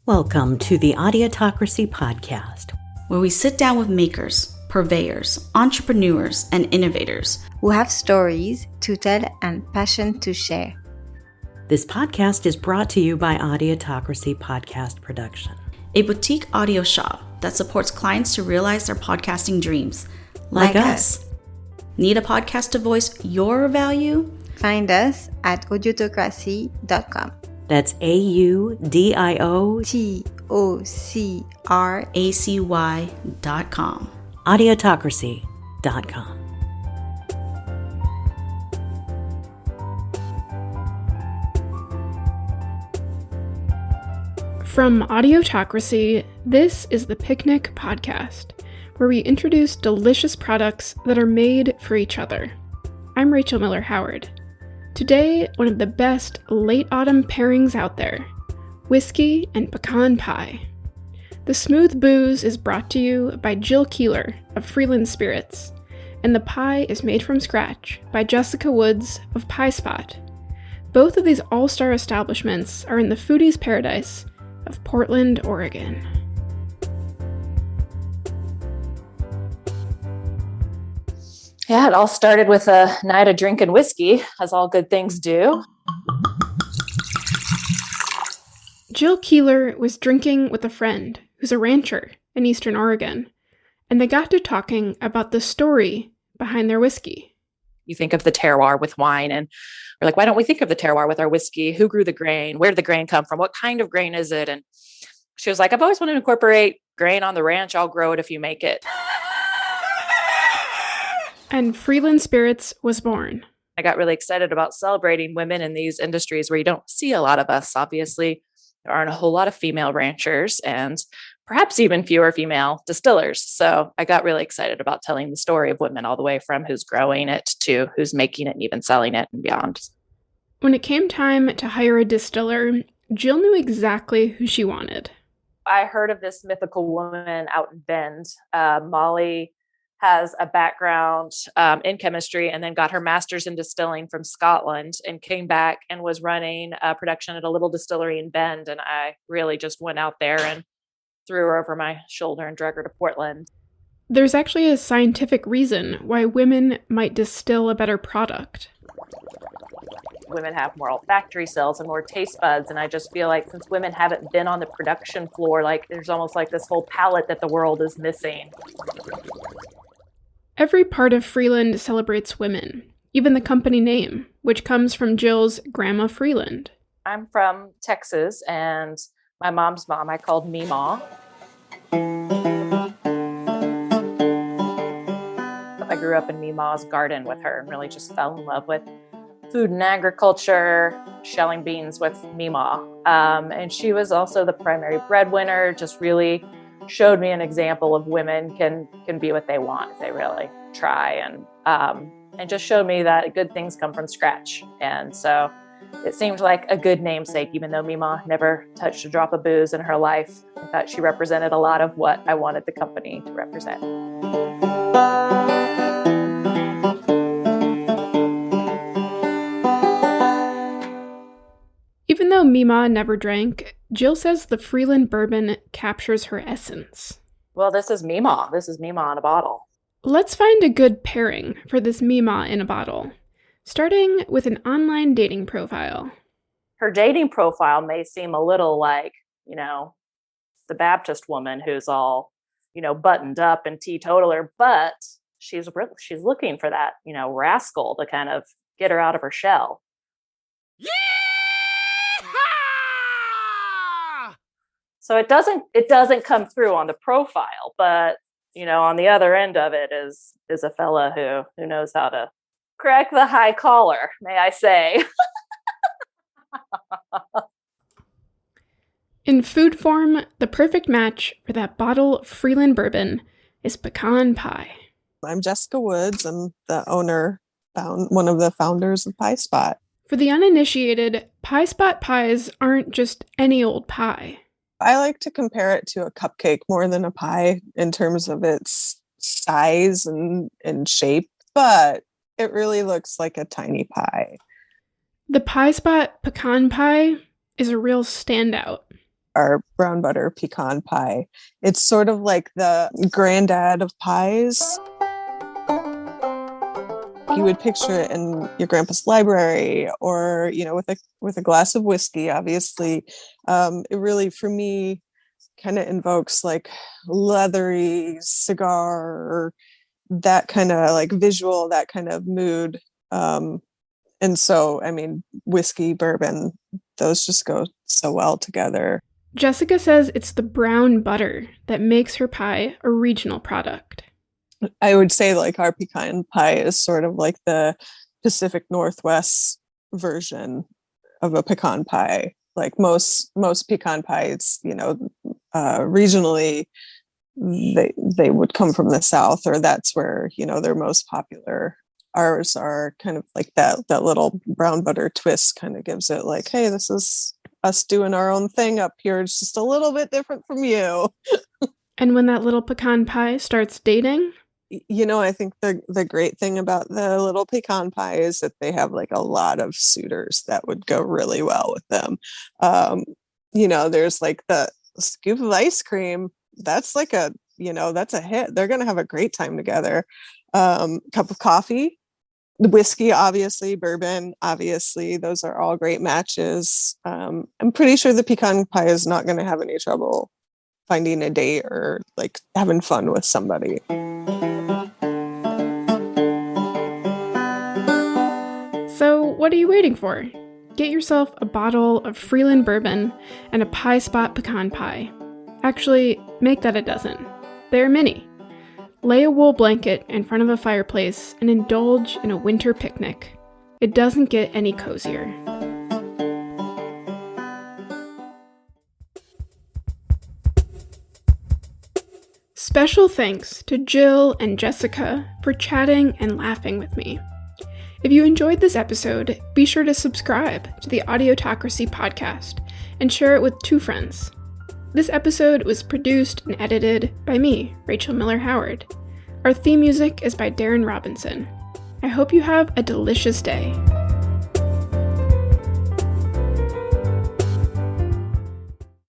Welcome to the Audiotocracy Podcast, where we sit down with makers, purveyors, entrepreneurs, and innovators who have stories to tell and passion to share. This podcast is brought to you by Audiotocracy Podcast Production, a boutique audio shop that supports clients to realize their podcasting dreams, like us. Need a podcast to voice your value? Find us at audiotocracy.com. That's AUDIOTOCRACY.com. Audiotocracy.com. From Audiotocracy, this is the Picnic Podcast, where we introduce delicious products that are made for each other. I'm Rachel Miller-Howard. Today, one of the best late autumn pairings out there, whiskey and pecan pie. The smooth booze is brought to you by Jill Keeler of Freeland Spirits, and the pie is made from scratch by Jessica Woods of Pie Spot. Both of these all-star establishments are in the foodie's paradise of Portland, Oregon. Yeah, it all started with a night of drinking whiskey, as all good things do. Jill Keeler was drinking with a friend who's a rancher in Eastern Oregon, and they got to talking about the story behind their whiskey. You think of the terroir with wine, and we're like, why don't we think of the terroir with our whiskey? Who grew the grain? Where did the grain come from? What kind of grain is it? And she was like, I've always wanted to incorporate grain on the ranch. I'll grow it if you make it. And Freeland Spirits was born. I got really excited about celebrating women in these industries where you don't see a lot of us. Obviously, there aren't a whole lot of female ranchers and perhaps even fewer female distillers. So I got really excited about telling the story of women all the way from who's growing it to who's making it and even selling it and beyond. When it came time to hire a distiller, Jill knew exactly who she wanted. I heard of this mythical woman out in Bend. Molly has a background in chemistry and then got her master's in distilling from Scotland and came back and was running a production at a little distillery in Bend. And I really just went out there and threw her over my shoulder and drug her to Portland. There's actually a scientific reason why women might distill a better product. Women have more olfactory cells and more taste buds. And I just feel like since women haven't been on the production floor, like there's almost like this whole palette that the world is missing. Every part of Freeland celebrates women, even the company name, which comes from Jill's grandma Freeland. I'm from Texas, and my mom's mom I called Meemaw. I grew up in Meemaw's garden with her and really just fell in love with food and agriculture, shelling beans with Meemaw. And she was also the primary breadwinner, just really showed me an example of women can be what they want if they really try, and just showed me that good things come from scratch. And so it seemed like a good namesake, even though Meemaw never touched a drop of booze in her life. I thought she represented a lot of what I wanted the company to represent. Even though Meemaw never drank, Jill says the Freeland bourbon captures her essence. Well, this is Meemaw. This is Meemaw in a bottle. Let's find a good pairing for this Meemaw in a bottle, starting with an online dating profile. Her dating profile may seem a little like, the Baptist woman who's all, buttoned up and teetotaler, but she's looking for that, rascal to kind of get her out of her shell. Yeah! So it doesn't come through on the profile, but on the other end of it is a fella who knows how to crack the high collar, may I say. In food form, the perfect match for that bottle of Freeland bourbon is pecan pie. I'm Jessica Woods. I'm the owner, one of the founders of Pie Spot. For the uninitiated, Pie Spot pies aren't just any old pie. I like to compare it to a cupcake more than a pie in terms of its size and shape, but it really looks like a tiny pie. The Pie Spot pecan pie is a real standout. our brown butter pecan pie. It's sort of like the granddad of pies. You would picture it in your grandpa's library, or with a glass of whiskey. Obviously, it really, for me, kind of invokes like leathery cigar, that kind of like visual, that kind of mood. And so, I mean, whiskey, bourbon, those just go so well together. Jessica says it's the brown butter that makes her pie a regional product. I would say like our pecan pie is sort of like the Pacific Northwest version of a pecan pie. Like most pecan pies, regionally, they would come from the South, or that's where, they're most popular. Ours are kind of like that little brown butter twist kind of gives it like, hey, this is us doing our own thing up here. It's just a little bit different from you. And when that little pecan pie starts dating? I think the great thing about the little pecan pie is that they have like a lot of suitors that would go really well with them. There's like the scoop of ice cream. That's like that's a hit. They're going to have a great time together. Cup of coffee, the whiskey, obviously, bourbon, obviously, those are all great matches. I'm pretty sure the pecan pie is not going to have any trouble finding a date or like having fun with somebody. So what are you waiting for? Get yourself a bottle of Freeland bourbon and a Pie Spot pecan pie. Actually, make that a dozen. They're mini. Lay a wool blanket in front of a fireplace and indulge in a winter picnic. It doesn't get any cozier. Special thanks to Jill and Jessica for chatting and laughing with me. If you enjoyed this episode, be sure to subscribe to the Audiotocracy podcast and share it with 2 friends. This episode was produced and edited by me, Rachel Miller Howard. Our theme music is by Darren Robinson. I hope you have a delicious day.